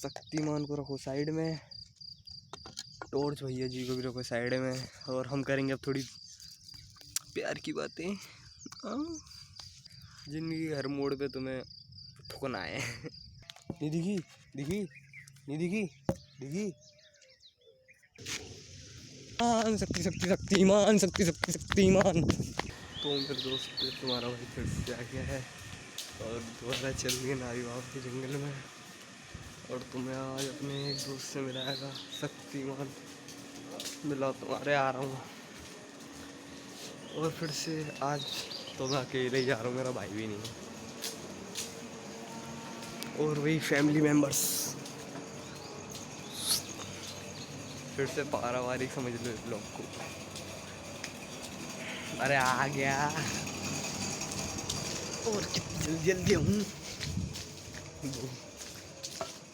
शक्तिमान को रखो साइड में, टॉर्च भैया जी को भी रखो साइड में, और हम करेंगे अब थोड़ी प्यार की बातें। जिंदगी हर मोड़ पे तुम्हें ठुकना है। नहीं दिखी, दिखी नहीं दिखी, दिखी। शक्ति शक्ति शक्तिमान, शक्ति शक्ति शक्तिमान। तो मेरे दोस्त तुम्हारा भाई फिर से आ गया है और दोबारा चल गए नारी बाबा के जंगल में, और तुम्हें आज अपने एक दोस्त से मिलाएगा शक्तिमान। मिला तुम्हारे आ रहा हूँ, और फिर से आज तो मैं अकेले ही जा रहा हूँ, मेरा भाई भी नहीं है, और वही फैमिली मेम्बर्स। फिर से पारावारिक समझ लो इस ब्लॉग को। अरे आ गया, और कितनी जल्दी जल्दी हूँ।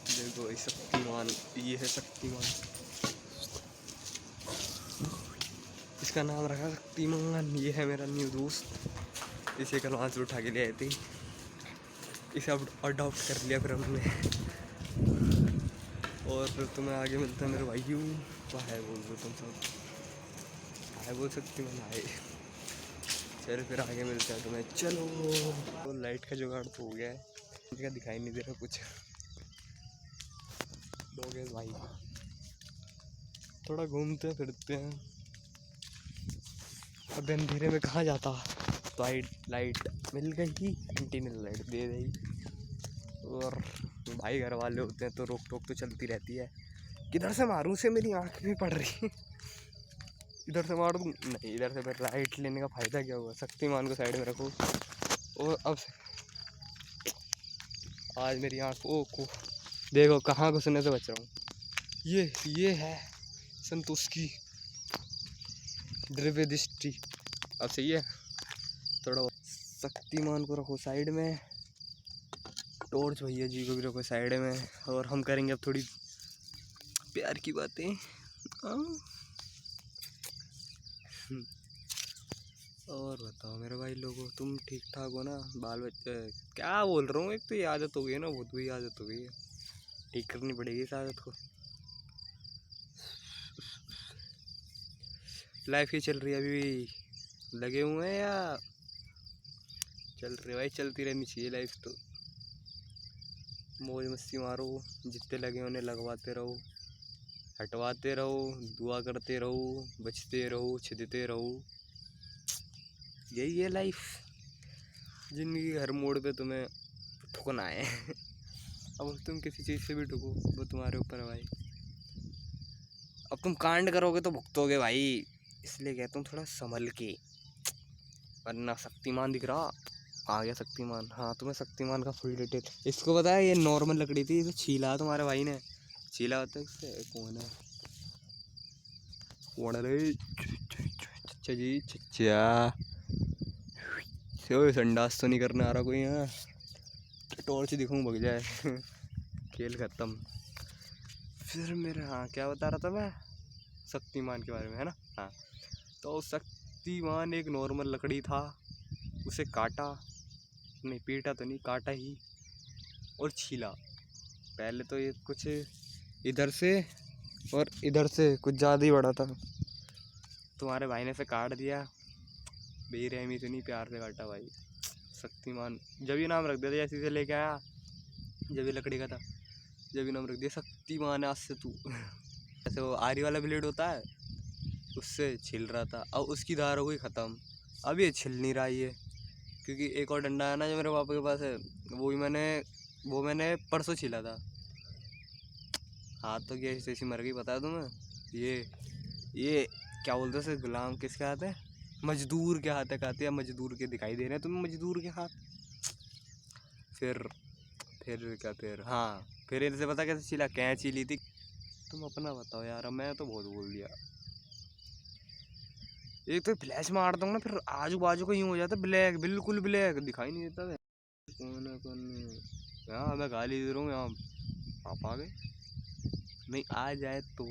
देखो भाई शक्तिमान, ये है शक्तिमान, इसका नाम रखा शक्तिमान। ये है मेरा न्यू दोस्त, इसे कल वहाँ से उठा के ले आए थे, इसे अब अडॉप्ट कर लिया फिर हमने। और फिर तुम्हें आगे मिलता है मेरे भाइयों। हाय बोल दो तुम सब, हाय बोल शक्तिमान हाय। चलो फिर आगे मिलता है तुम्हें, चलो। तो लाइट का जुगाड़ तो हो गया है, मुझे दिखाई नहीं दे रहा कुछ। लोग हैं भाई, थोड़ा घूमते फिरते हैं। अब अंधेरे में कहाँ जाता, तो लाइट मिल गई, एंटीना लाइट दे दी। और भाई घर वाले होते हैं तो रोक टोक तो चलती रहती है। किधर से मारूं से, मेरी आँख भी पड़ रही है। इधर से मार दूँ नहीं, इधर से फिर लाइट लेने का फ़ायदा क्या हुआ। शक्तिमान को साइड में रखो, और अब आज मेरी आँखों को देखो कहाँ घुसने से बच रहा हूँ। ये है संतोष की दिव्य दृष्टि। अब सही है, थोड़ा शक्तिमान को रखो साइड में, टॉर्च भैया जी को भी रखो साइड में, और हम करेंगे अब थोड़ी प्यार की बातें। और बताओ मेरे भाई लोगों, तुम ठीक ठाक हो ना? बाल बच्चे क्या बोल रहा हूँ, एक तो ये आदत हो गई है ना, बहुत बुरी आदत हो गई है, ठीक करनी पड़ेगी इस आदत को। लाइफ ही चल रही है, अभी भी लगे हुए हैं या चल रही भाई? चलती रहनी चाहिए लाइफ तो, मौज मस्ती मारो, जितने लगे उन्हें लगवाते रहो, हटवाते रहो, दुआ करते रहो, बचते रहो, छिदते रहो, यही है लाइफ। जिंदगी हर मोड़ पे तुम्हें ठुकना है। अब तुम किसी चीज़ से भी ठुको वो तुम्हारे ऊपर है भाई। अब तुम कांड करोगे तो भुगतोगे भाई, इसलिए कहता हूँ थोड़ा संभल के, वरना शक्तिमान दिख रहा आ गया शक्तिमान। हाँ तुम्हें शक्तिमान का फुल डिटेल इसको पता है, ये नॉर्मल लकड़ी थी, इसे छीला तुम्हारे भाई ने, छीला होता है इससे। कौन है कौन रे? चचा जी चचा, संडास तो नहीं करने आ रहा कोई यहाँ? टॉर्च दिखूँ भग जाए। खेल खत्म। फिर मेरे हाँ क्या बता रहा था मैं, शक्तिमान के बारे में है ना। हाँ तो शक्तिमान एक नॉर्मल लकड़ी था, उसे काटा नहीं, पीटा तो नहीं, काटा ही और छीला। पहले तो ये कुछ इधर से और इधर से कुछ ज़्यादा ही बड़ा था, तुम्हारे भाई ने इसे काट दिया, बेरहमी से नहीं प्यार से काटा भाई। शक्तिमान जब ये नाम रख दिया था, जैसे इसे लेके आया जब ये लकड़ी का था, जब ये नाम रख दिया शक्तिमान आज से तू। जैसे वो आरी वाला ब्लेड होता है उससे छिल रहा था, अब उसकी धार हो गई ख़त्म, अब ये छिल नहीं रहा ये, क्योंकि एक और डंडा है ना जो मेरे पापा के पास है, वो मैंने परसों छिला था। हाथ तो क्या ऐसी मर गई पता है तुम्हें? ये क्या बोलते हैं गुलाम किसके हाथ है, मजदूर के हाथ है, कहते हैं मजदूर के दिखाई दे रहे हैं तुम्हें, मजदूर के हाथ। फिर क्या, फिर हाँ फिर इनसे पता कैसे छिला, कैंची ली थी। तुम अपना बताओ यार, मैं तो बहुत बोल दिया। एक तो फ्लैश मारता हूँ ना, फिर आजू बाजू को यूँ हो जाता है ब्लैक, बिल्कुल ब्लैक दिखाई नहीं देता है। कौन है कौन नहीं, यहाँ मैं गाली दे रहा हूँ, यहाँ पापा आ गए नहीं आ जाए तो।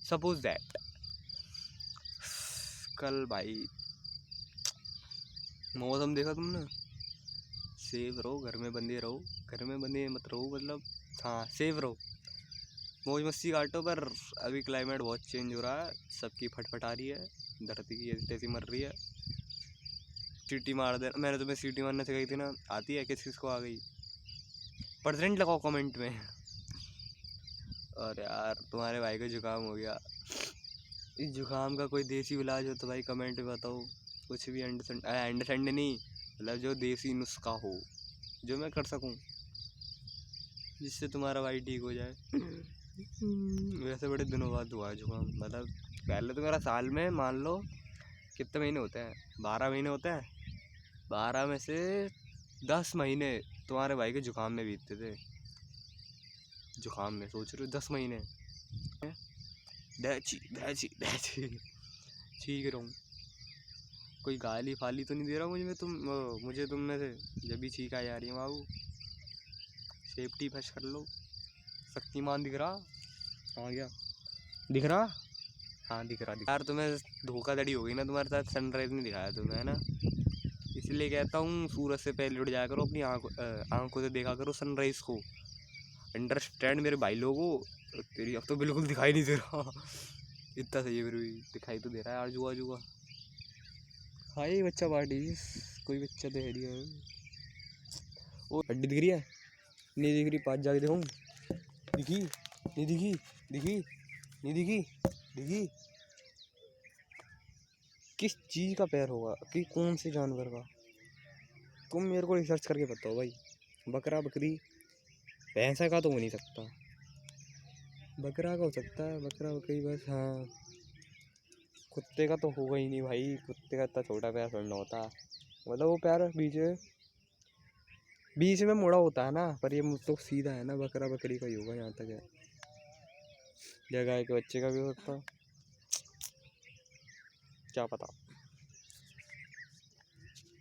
सपोज दैट कल भाई मौसम देखा तुमने, सेफ रहो, घर में बंदे रहो, घर में बंदे मत रहो, मतलब हाँ सेफ रहो, मौज मस्ती काटो, पर अभी क्लाइमेट बहुत चेंज हो रहा है, सबकी फटफट आ रही है, धरती की ऐसी तैसी मर रही है। सीटी मार दे, मैंने तुम्हें सीटी मारने से कही थी ना, आती है किस किस को आ गई? परसेंट लगाओ कमेंट में। और यार तुम्हारे भाई को जुकाम हो गया, इस जुकाम का कोई देसी इलाज हो तो भाई कमेंट में बताओ, कुछ भी अंडरस्टैंड नहीं, मतलब जो देसी नुस्खा हो जो मैं कर सकूं जिससे तुम्हारा भाई ठीक हो जाए। वैसे बड़े दिनों बाद हुआ है जुकाम, मतलब पहले तो मेरा साल में मान लो कितने महीने होते हैं, 12 महीने होते हैं, 12 में से 10 महीने तुम्हारे भाई के जुकाम में बीतते थे। जुकाम में सोच रहे हो 10 महीने दैची दैची दैची ठीक रहा हूँ। कोई गाली फाली तो नहीं दे रहा मुझे तुम में से, जब भी छींक आ जा रही है बाबू, सेफ्टी फर्स्ट कर लो। शक्तिमान दिख रहा? हाँ क्या दिख रहा? हाँ दिख रहा यार, तुम्हें धोखाधड़ी हो गई ना, तुम्हारे साथ सनराइज नहीं दिखाया तुम्हें, है ना, इसलिए कहता हूँ सूरज से पहले उठ जाया करो, अपनी आंखों से देखा करो सनराइज को, अंडरस्टैंड मेरे भाई लोगों। तेरी अब तो बिल्कुल दिखाई नहीं दे रहा। इतना सही है, फिर भी दिखाई तो दे रहा है यार, जुआ जुआ। हाँ ये बच्चा पार्टी, कोई बच्चा तो है नहीं। वो हड्डी दिख रही है? नहीं दिख रही, पास जाके देखूँ। दिखी? नहीं दिखी? दिखी? नहीं दिखी? दिखी? किस चीज़ का पैर होगा कि कौन से जानवर का? तुम मेरे को रिसर्च करके बताओ भाई। बकरा बकरी, भैंसा का तो हो नहीं सकता, बकरा का हो सकता है, बकरा बकरी बस। हाँ कुत्ते का तो होगा ही नहीं भाई, कुत्ते का इतना छोटा पैर थोड़ा होता, मतलब वो पैर बीच में मुड़ा होता है ना, पर ये मुझ तो सीधा है ना, बकरा बकरी का ही होगा यहाँ तक है, या गाय के बच्चे का भी हो सकता, क्या पता।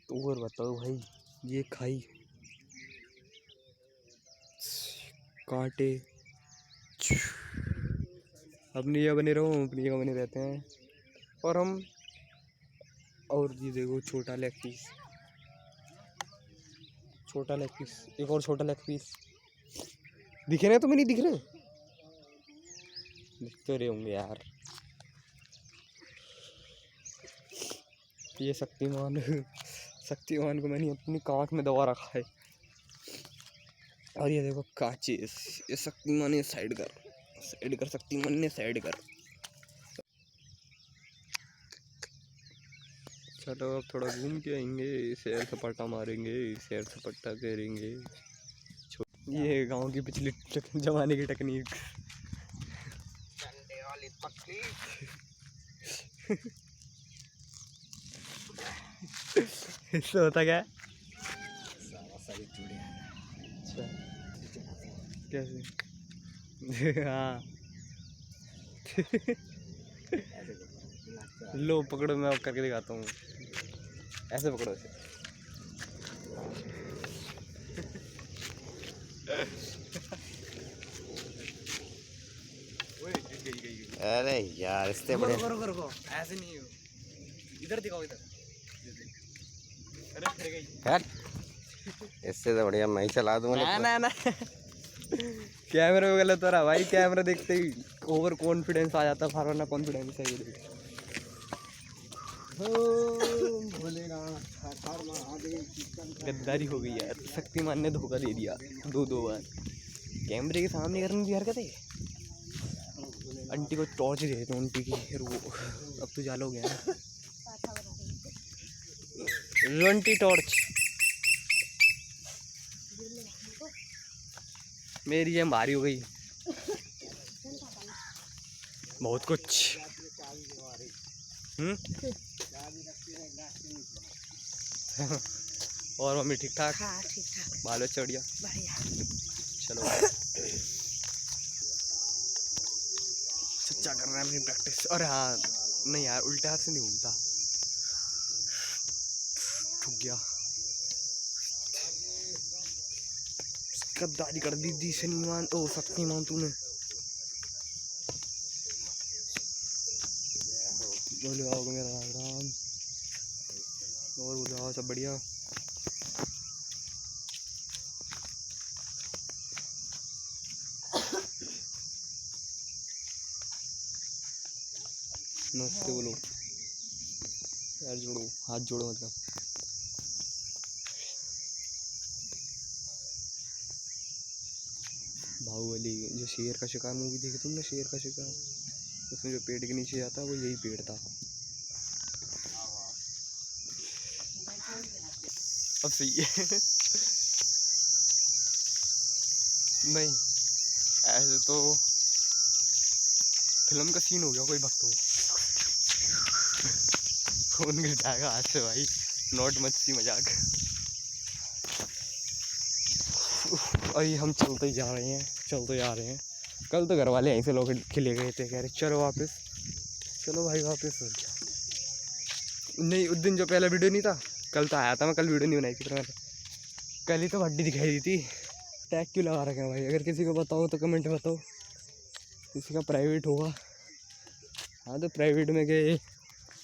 तो और बताओ भाई, ये खाई कांटे अपनी ये बने रहो, अपनी ये बने रहते हैं, और हम, और ये देखो छोटा लेग पीस, छोटा लेग पीस, एक और छोटा लेग पीस। दिखे रहे तुम्हें? नहीं दिख रहे? दिख तो रहे होंगे यार। ये शक्तिमान शक्तिमान को मैंने अपनी कांख में दबा रखा है। और ये देखो काचिस, ये शक्तिमान ने साइड कर शक्तिमान ने साइड कर। चलो अब थोड़ा घूम के आएंगे, सैर सपाटा मारेंगे, सैर सपाटा करेंगे। ये गांव की पिछली जमाने की टेक्निक। इससे होता क्या है? अच्छा कैसे? हाँ लो पकड़ो, मैं करके दिखाता हूँ, ऐसे पकड़ो ऐसे। अरे यार इससे बड़े रुको ऐसे नहीं हो, इधर दिखाओ इधर। अरे फिर गई। हट, इससे तो बढ़िया मैं ही चला दूंगा। ना कैमरे में गलत हो रहा भाई, कैमरा देखते ही ओवर कॉन्फिडेंस आ जाता, फारवाना कॉन्फिडेंस है ये। गद्दारी हो गई यार, शक्तिमान ने धोखा दे दिया 2 बार, कैमरे के सामने करने की हरकत है। आंटी को टॉर्च दे देते आंटी की, फिर वो अब तो जालो गया ना, आंटी टॉर्च। मेरी जेब भारी हो गई, बहुत कुछ। और मम्मी ठीक ठाक? हाँ ठीक ठाक, बाल बच्चा बढ़िया? बढ़िया। चलो सच्चा कर रहा है अपनी प्रैक्टिस। अरे हाँ नहीं यार, उल्टे हाथ से नहीं घूमता, ठुक गया। गद्दारी कर दी थी शनिमान, ओ शक्तिमान तूने। बोले आओ मेरा राम राम, और बोले आओ सब बढ़िया। नमस्ते बोलो यार, जोड़ो हाथ जोड़ो मतलब। बाहुबली, जो शेर का शिकार मूवी देखी तुमने, शेर का शिकार, उसमें जो पेड़ के नीचे जाता है वो यही पेड़ था। अब सही है। नहीं ऐसे तो फिल्म का सीन हो गया, कोई भक्त हो खून गिर जाएगा हाथ से भाई, नॉट मच्छी मजाक। अभी हम चलते ही जा रहे हैं, चलते जा रहे हैं। कल तो घर वाले यहीं से लोग खिले गए थे, कह रहे चलो वापस, चलो भाई वापस। और क्या नहीं, उस दिन जो पहला वीडियो नहीं था, कल तो आया था मैं, कल वीडियो नहीं बनाई थी, मैंने कल ही तो हड्डी दिखाई दी थी। टैग क्यों लगा रखे हैं भाई, अगर किसी को बताओ तो कमेंट में बताओ, किसी का प्राइवेट होगा। हाँ तो प्राइवेट में गए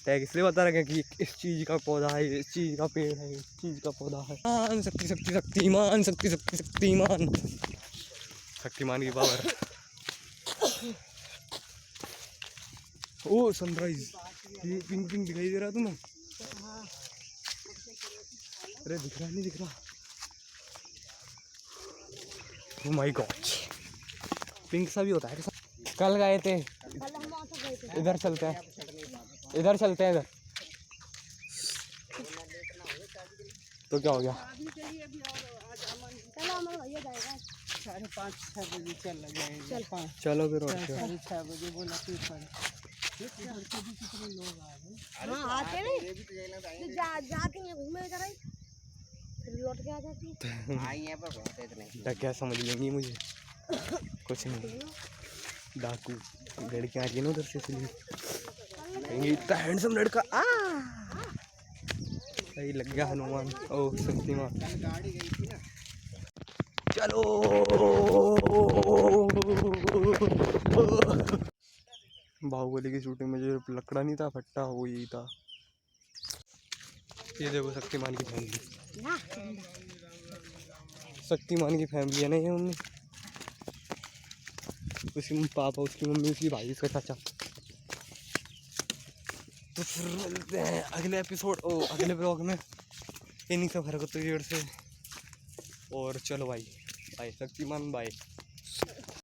टैग इसलिए बता रखे कि इस चीज़ का पौधा है, इस चीज़ का पेड़ है, इस चीज़ का पौधा है। मान शक्ति शक्ति शक्तिमान, शक्ति शक्ति शक्तिमान, शक्तिमान की पावर। ओ सनराइज, ये पिंक पिंक दिखाई दे रहा तुम्हें? अरे दिख रहा नहीं, दिख रहा। ओह माय गॉड, पिंक सा भी होता है। कल गए थे, इधर चलते हैं, इधर चलते हैं, इधर तो क्या हो गया? 5-6 बजे चल जाएगा। चलो फिर और क्या। 6:30 बजे बोला फिर लोग आ गए। हाँ आते नहीं, जाते हैं घूमे इधर ही, फिर लौट के आ जाती है। आई यहाँ पर बहुत है इतने। क्या समझ लेंगी मुझे? कुछ नहीं, डाकू लड़कियाँ आ रही है ना उधर से, इसलिए कहेंगे इतना हैंडसम लड़का। सही लग गया हनुमान, ओ शक्तिमान। गाड़ी गई थी ना। चलो बाहुबली की शूटिंग में जो लकड़ा नहीं था फट्टा, वो यही था। ये देखो शक्तिमान की फैमिली, शक्तिमान की फैमिली है ना ये। मम्मी, उसकी पापा, उसकी मम्मी, उसकी भाई, उसका चाचा। तो फिर मिलते हैं अगले एपिसोड, अगले ब्लॉग में इन्हीं सब हरकतों की वजह से। और चलो भाई, बाय शक्तिमान, बाय।